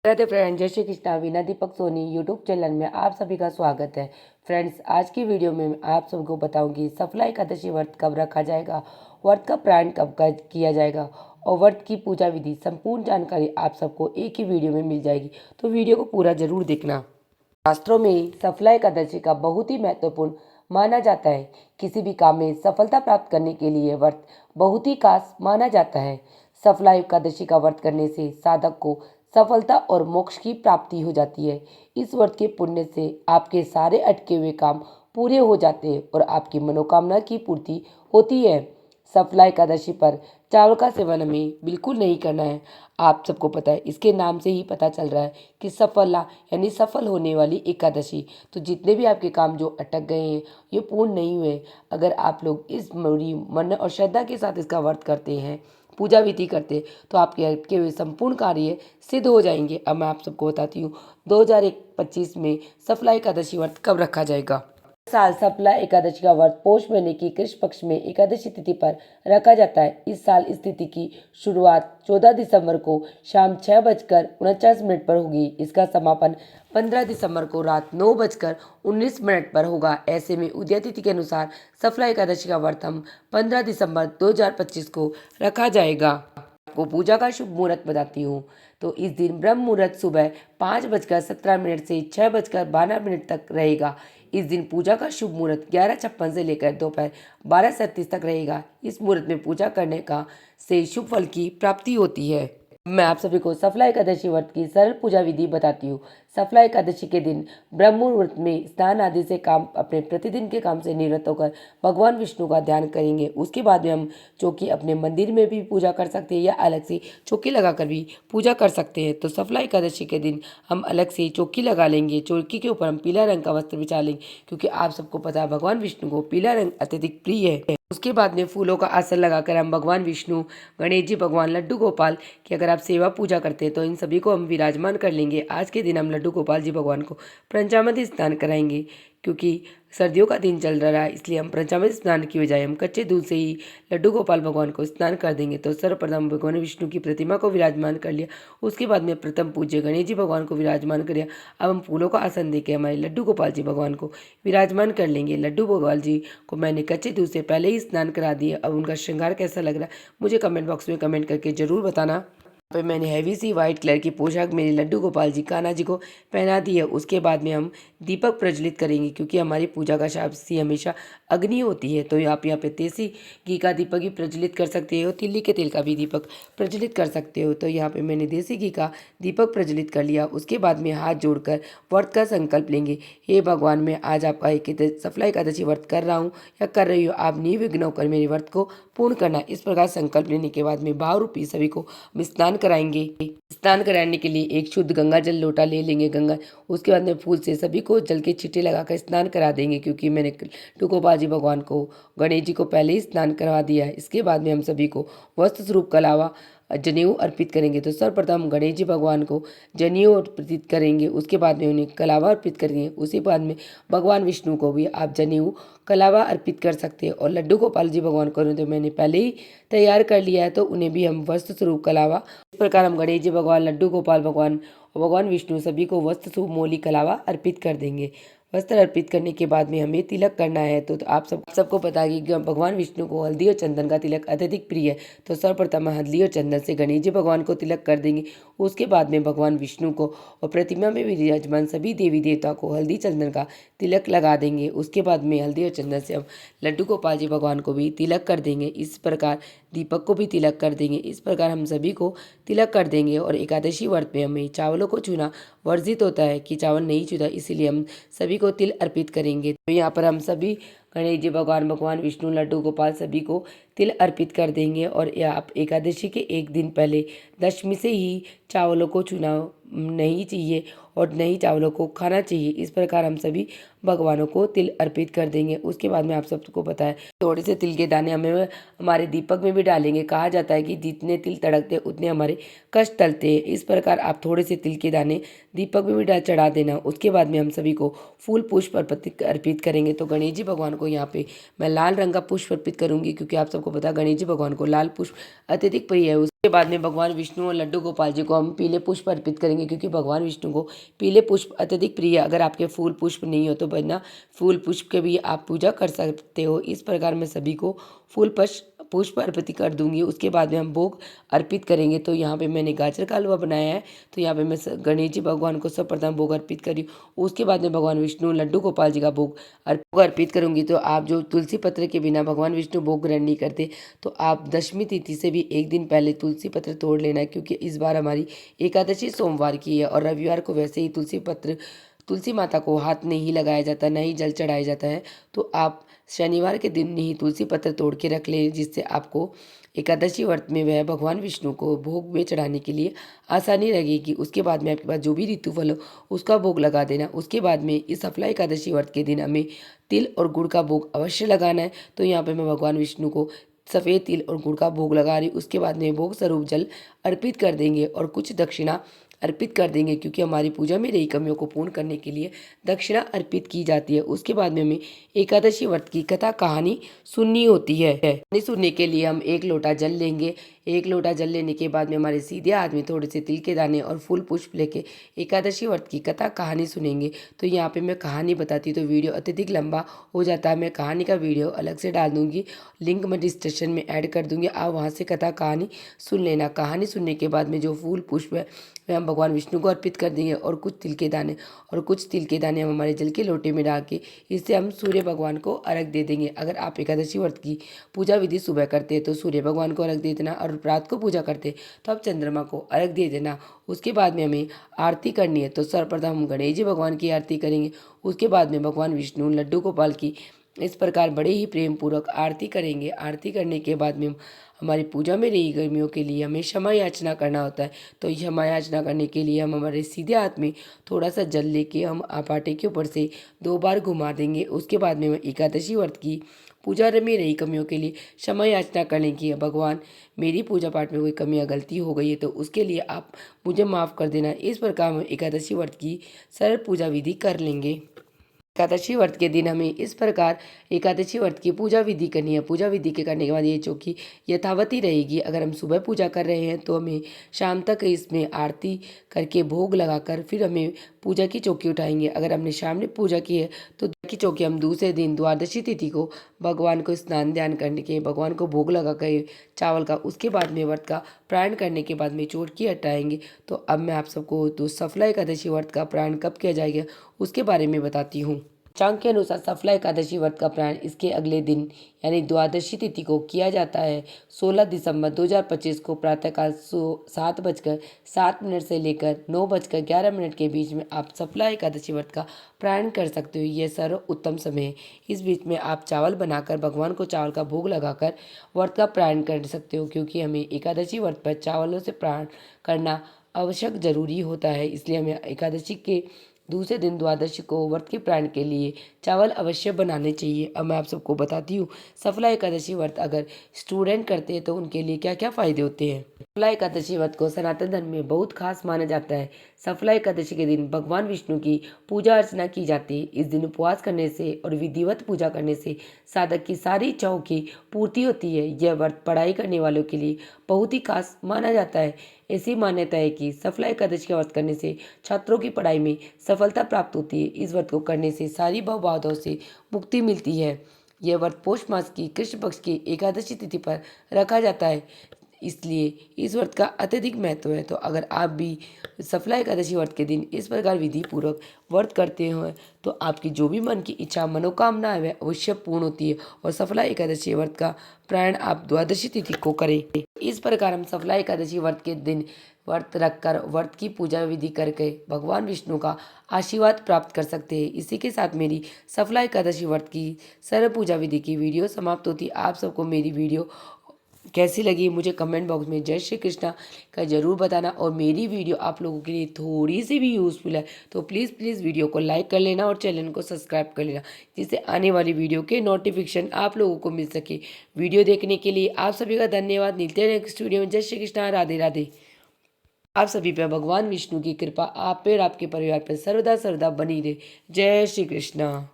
Radhe friends, जय Shri Krishna. Veena Deepak Soni YouTube channel में आप सभी का स्वागत है। फ्रेंड्स, आज की वीडियो में आप सबको बताऊंगी सफला एकादशी व्रत कब रखा जाएगा, व्रत का प्रारंभ कब किया जाएगा और व्रत की पूजा विधि संपूर्ण जानकारी आप सबको एक ही वीडियो में मिल जाएगी, तो वीडियो को पूरा जरूर देखना। शास्त्रों में सफला एकादशी का बहुत ही महत्वपूर्ण माना जाता है। किसी भी काम में सफलता प्राप्त करने के लिए व्रत बहुत ही खास माना जाता है। सफला एकादशी का व्रत करने से साधक को सफलता और मोक्ष की प्राप्ति हो जाती है। इस व्रत के पुण्य से आपके सारे अटके हुए काम पूरे हो जाते हैं और आपकी मनोकामना की पूर्ति होती है। सफला एकादशी पर चावल का सेवन हमें बिल्कुल नहीं करना है। आप सबको पता है, इसके नाम से ही पता चल रहा है कि सफला यानी सफल होने वाली एकादशी। तो जितने भी आपके काम जो अटक गए हैं, ये पूर्ण नहीं हुए, अगर आप लोग इस पूरी मन और श्रद्धा के साथ इसका व्रत करते हैं, पूजा विधि करते हैं, तो आपके अटके हुए संपूर्ण कार्य सिद्ध हो जाएंगे। अब मैं आप सबको बताती हूँ 2025 में सफला एकादशी व्रत कब रखा जाएगा। साल सफला एकादशी का व्रत पौष महीने की कृष्ण पक्ष में एकादशी तिथि पर रखा जाता है। इस साल इस तिथि की शुरुआत 14 दिसंबर को शाम 6:49 पर होगी। इसका समापन 15 दिसंबर को रात 9:19 पर होगा। ऐसे में उदय तिथि के अनुसार सफला एकादशी का व्रत हम 15 दिसंबर 2025 को रखा जाएगा। आपको पूजा का शुभ मुहूर्त बताती हूँ। तो इस दिन ब्रह्म मुहूर्त सुबह 5:17 से 6:12 तक रहेगा। इस दिन पूजा का शुभ मुहूर्त 11:56 से लेकर दोपहर 12:37 तक रहेगा। इस मुहूर्त में पूजा करने का से शुभ फल की प्राप्ति होती है। मैं आप सभी को सफला एकादशी व्रत की सरल पूजा विधि बताती हूँ। सफला एकादशी के दिन ब्रह्म मुहूर्त में स्नान आदि से काम अपने प्रतिदिन के काम से निवृत्त होकर भगवान विष्णु का ध्यान करेंगे। उसके बाद में हम चौकी अपने मंदिर में भी पूजा कर सकते हैं या अलग से चौकी लगाकर भी पूजा कर सकते हैं। तो सफला एकादशी के दिन हम अलग से चौकी लगा लेंगे। चौकी के ऊपर हम पीला रंग का वस्त्र बिछा लेंगे, क्योंकि आप सबको पता है भगवान विष्णु को पीला रंग अत्यधिक प्रिय है। उसके बाद में फूलों का आसन लगाकर हम भगवान विष्णु, गणेश जी भगवान, लड्डू गोपाल की अगर आप सेवा पूजा करते हैं तो इन सभी को हम विराजमान कर लेंगे। आज के दिन हम लड्डू गोपाल जी भगवान को पंचामृत स्नान कराएंगे, क्योंकि सर्दियों का दिन चल रहा है, इसलिए हम पंचामृत स्नान की बजाय हम कच्चे दूध से ही लड्डू गोपाल भगवान को स्नान कर देंगे। तो सर्वप्रथम भगवान विष्णु की प्रतिमा को विराजमान कर लिया। उसके बाद में प्रथम पूज्य गणेश जी भगवान को विराजमान कर लिया। अब हम फूलों का आसन देकर हमारे लड्डू गोपाल जी भगवान को विराजमान कर लेंगे। लड्डू गोपाल जी को मैंने कच्चे दूध से पहले ही स्नान करा दिया। अब उनका श्रृंगार कैसा लग रहा है मुझे कमेंट बॉक्स में कमेंट करके जरूर बताना। पे मैंने हैवी सी वाइट कलर की पोशाक मेरे लड्डू गोपाल जी कान्हा जी को पहना दी है। उसके बाद में हम दीपक प्रज्वलित करेंगे, क्योंकि हमारी पूजा का शास्त्र हमेशा अग्नि होती है। तो आप यहाँ पे देसी घी का दीपक भी प्रज्वलित कर सकते हो, तिल्ली के तेल का भी दीपक प्रज्वलित कर सकते हो। तो यहाँ पे मैंने देसी घी का दीपक प्रज्वलित कर लिया। उसके बाद में हाथ जोड़कर व्रत का संकल्प लेंगे। हे भगवान, मैं आज आपका सफला एकादशी व्रत कर रहा हूँ या कर रही हूँ, आप निर्विघ्न होकर मेरे व्रत को पूर्ण करना। इस प्रकार संकल्प लेने के बाद में भाव रूपी सभी को स्नान कराएंगे। स्नान कराने के लिए एक शुद्ध गंगा जल लोटा ले लेंगे गंगा। उसके बाद में फूल से सभी को जल के छींटे लगाकर स्नान करा देंगे, क्योंकि मैंने टुकोबाल जी भगवान को, गणेश जी को पहले ही स्नान करवा दिया है। इसके बाद में हम सभी को वस्त्र स्वरूप के अलावा जनेऊ अर्पित करेंगे। तो सर्वप्रथम गणेश जी भगवान को जनेऊ अर्पित करेंगे। उसके बाद में उन्हें कलावा अर्पित करेंगे। उसी बाद में भगवान विष्णु को भी आप जनेऊ कलावा अर्पित कर सकते हैं। और लड्डू गोपाल जी भगवान को तो मैंने पहले ही तैयार कर लिया है, तो उन्हें भी हम वस्त्र स्वरूप कलावा, इस प्रकार हम गणेश जी भगवान, लड्डू गोपाल भगवान और भगवान विष्णु सभी को वस्त्र स्वरूप मोली कलावा अर्पित कर देंगे। वस्त्र अर्पित करने के बाद में हमें तिलक करना है। तो आप सबको पता है कि भगवान विष्णु को हल्दी और चंदन का तिलक अत्यधिक प्रिय है। तो सर्वप्रथम हल्दी और चंदन से गणेश जी भगवान को तिलक कर देंगे। उसके बाद में भगवान विष्णु को और प्रतिमा में विराजमान सभी देवी देवता को हल्दी चंदन का तिलक लगा देंगे। उसके बाद में हल्दी और चंदन से हम लड्डू गोपाल जी भगवान को भी तिलक कर देंगे। इस प्रकार दीपक को भी तिलक कर देंगे। इस प्रकार हम सभी को तिलक कर देंगे। और एकादशी व्रत में हमें चावलों को छूना वर्जित होता है कि चावल नहीं छूता, इसीलिए हम सभी को तिल अर्पित करेंगे। तो यहाँ पर हम सभी गणेश जी भगवान, भगवान विष्णु, लड्डू गोपाल सभी को तिल अर्पित कर देंगे। और आप एकादशी के एक दिन पहले दशमी से ही चावलों को छूना नहीं चाहिए और नहीं चावलों को खाना चाहिए। इस प्रकार हम सभी भगवानों को तिल अर्पित कर देंगे। उसके बाद में आप सबको पता है थोड़े से तिल के दाने हमें हमारे दीपक में भी डालेंगे। कहा जाता है कि जितने तिल तड़कते उतने हमारे कष्ट टलते हैं। इस प्रकार आप थोड़े से तिल के दाने दीपक में भी चढ़ा देना। उसके बाद में हम सभी को फूल पुष्प अर्पित करेंगे। तो गणेश जी भगवान को को यहाँ पे मैं लाल रंग का पुष्प अर्पित करूंगी, क्योंकि आप सबको पता है गणेश जी भगवान को लाल पुष्प अत्यधिक प्रिय है। उसके बाद में भगवान विष्णु और लड्डू गोपाल जी को हम पीले पुष्प अर्पित करेंगे, क्योंकि भगवान विष्णु को पीले पुष्प अत्यधिक प्रिय है। अगर आपके फूल पुष्प नहीं हो तो बिना फूल पुष्प के भी आप पूजा कर सकते हो। इस प्रकार मैं सभी को फूल पुष्प अर्पित कर दूंगी। उसके बाद में हम भोग अर्पित करेंगे। तो यहाँ पे मैंने गाजर का हलवा बनाया है, तो यहाँ पे मैं गणेश जी भगवान को सर्वप्रथम भोग अर्पित करी। उसके बाद में भगवान विष्णु लड्डू गोपाल जी का भोग अर्पित करूंगी। तो आप जो तुलसी पत्र के बिना भगवान विष्णु भोग ग्रहण नहीं करते, तो आप दशमी तिथि से भी एक दिन पहले तुलसी पत्र तोड़ लेना है, क्योंकि इस बार हमारी एकादशी सोमवार की है और रविवार को वैसे ही तुलसी माता को हाथ नहीं लगाया जाता, न ही जल चढ़ाया जाता है। तो आप शनिवार के दिन ही तुलसी पत्र तोड़ के रख लें, जिससे आपको एकादशी व्रत में वह भगवान विष्णु को भोग में चढ़ाने के लिए आसानी लगेगी। उसके बाद में आपके पास जो भी ऋतुफल हो उसका भोग लगा देना। उसके बाद में इस सफला एकादशी व्रत के दिन हमें तिल और गुड़ का भोग अवश्य लगाना है। तो यहाँ पे मैं भगवान विष्णु को सफ़ेद तिल और गुड़ का भोग लगा रही। उसके बाद में भोग स्वरूप जल अर्पित कर देंगे और कुछ दक्षिणा अर्पित कर देंगे, क्योंकि हमारी पूजा में रही कमियों को पूर्ण करने के लिए दक्षिणा अर्पित की जाती है। उसके बाद में हमें एकादशी व्रत की कथा कहानी सुननी होती है। कहानी सुनने के लिए हम 1 लोटा जल लेंगे। 1 लोटा जल लेने के बाद में हमारे सीधे हाथ में थोड़े से तिल के दाने और फूल पुष्प लेके एकादशी व्रत की कथा कहानी सुनेंगे। तो यहाँ पे मैं कहानी बताती तो वीडियो अत्यधिक लंबा हो जाता है। मैं कहानी का वीडियो अलग से डाल दूंगी, लिंक मैं डिस्क्रिप्शन में ऐड कर दूंगी, आप वहाँ से कथा कहानी सुन लेना। कहानी सुनने के बाद में जो फूल पुष्प है वह हम भगवान विष्णु को अर्पित कर देंगे और कुछ तिल के दाने हम हमारे जल के लोटे में डाल के इससे हम सूर्य भगवान को अर्घ दे देंगे। अगर आप एकादशी व्रत की पूजा विधि सुबह करते हैं तो सूर्य भगवान को अर्घ दे देना, और रात को पूजा करते तो आप चंद्रमा को अर्घ दे देना। उसके बाद में हमें आरती करनी है, तो सर्वप्रथम हम गणेश जी भगवान की आरती करेंगे। उसके बाद में भगवान विष्णु लड्डू गोपाल की इस प्रकार बड़े ही प्रेम पूर्वक आरती करेंगे। आरती करने के बाद में हमारी पूजा में रही गर्मियों के लिए हमें क्षमा याचना करना होता है। तो क्षमा याचना करने के लिए हम हमारे सीधे हाथ में थोड़ा सा जल लेके हम पाटे के ऊपर से 2 बार घुमा देंगे। उसके बाद में एकादशी व्रत की पूजा में रही कमियों के लिए क्षमा याचना करने की, भगवान मेरी पूजा पाठ में कोई कमी या गलती हो गई है तो उसके लिए आप मुझे माफ़ कर देना। इस प्रकार हम एकादशी व्रत की सरल पूजा विधि कर लेंगे। एकादशी व्रत के दिन हमें इस प्रकार एकादशी व्रत की पूजा विधि करनी है। पूजा विधि के करने के बाद ये चौकी यथावती रहेगी। अगर हम सुबह पूजा कर रहे हैं तो हमें शाम तक इसमें आरती करके भोग लगाकर फिर हमें पूजा की चौकी उठाएंगे। अगर हमने शाम में पूजा की है तो की चौकी हम दूसरे दिन द्वादशी तिथि को भगवान को स्नान ध्यान करने के भगवान को भोग लगा कर चावल का, उसके बाद में व्रत का प्राण करने के बाद में चौकी हटाएंगे। तो अब मैं आप सबको तो सफला एकादशी व्रत का प्राण कब किया जाएगा उसके बारे में बताती हूँ। पंचांग के अनुसार सफला एकादशी व्रत का प्राण इसके अगले दिन यानी द्वादशी तिथि को किया जाता है। 16 दिसंबर 2025 को प्रातःकाल 7:07 से लेकर 9:11 के बीच में आप सफला एकादशी व्रत का प्राण कर सकते हो। यह सर्व उत्तम समय है। इस बीच में आप चावल बनाकर भगवान को चावल का भोग लगाकर व्रत का प्राण कर सकते हो, क्योंकि हमें एकादशी व्रत पर चावलों से प्राण करना आवश्यक जरूरी होता है। इसलिए हमें एकादशी के दूसरे दिन द्वादशी को व्रत के प्राण के लिए चावल अवश्य बनाने चाहिए। अब मैं आप सबको बताती हूँ सफला एकादशी व्रत अगर स्टूडेंट करते हैं तो उनके लिए क्या क्या फायदे होते हैं। सफला एकादशी व्रत को सनातन धर्म में बहुत खास माना जाता है। सफला एकादशी के दिन भगवान विष्णु की पूजा अर्चना की जाती है। इस दिन उपवास करने से और विधिवत पूजा करने से साधक की सारी इच्छाओं की पूर्ति होती है। यह व्रत पढ़ाई करने वालों के लिए बहुत ही खास माना जाता है। ऐसी मान्यता है कि सफला एकादशी का व्रत करने से छात्रों की पढ़ाई में सफलता प्राप्त होती है। इस व्रत को करने से सारी भव बाधाओं से मुक्ति मिलती है। यह व्रत पौष मास की कृष्ण पक्ष की एकादशी तिथि पर रखा जाता है, इसलिए इस व्रत का अत्यधिक महत्व है। तो अगर आप भी सफला एकादशी व्रत के दिन इस प्रकार विधि पूर्वक व्रत करते हो तो आपकी जो भी मन की इच्छा मनोकामना है वह अवश्य पूर्ण होती है। और सफला एकादशी व्रत का प्राण आप द्वादशी तिथि को करें। इस प्रकार हम सफला एकादशी व्रत के दिन व्रत रखकर व्रत की पूजा विधि करके भगवान विष्णु का आशीर्वाद प्राप्त कर सकते हैं। इसी के साथ मेरी सफला एकादशी व्रत की सरल पूजा विधि की वीडियो समाप्त होती। आप सबको मेरी वीडियो कैसी लगी मुझे कमेंट बॉक्स में जय श्री कृष्णा का जरूर बताना। और मेरी वीडियो आप लोगों के लिए थोड़ी सी भी यूज़फुल है तो प्लीज़ वीडियो को लाइक कर लेना और चैनल को सब्सक्राइब कर लेना, जिससे आने वाली वीडियो के नोटिफिकेशन आप लोगों को मिल सके। वीडियो देखने के लिए आप सभी का धन्यवाद। मिलते हैं नेक्स्ट वीडियो में। जय श्री कृष्णा, राधे राधे। आप सभी पे भगवान विष्णु की कृपा आप पे और आपके परिवार पर सर्वदा सर्वदा बनी रहे। जय श्री कृष्णा।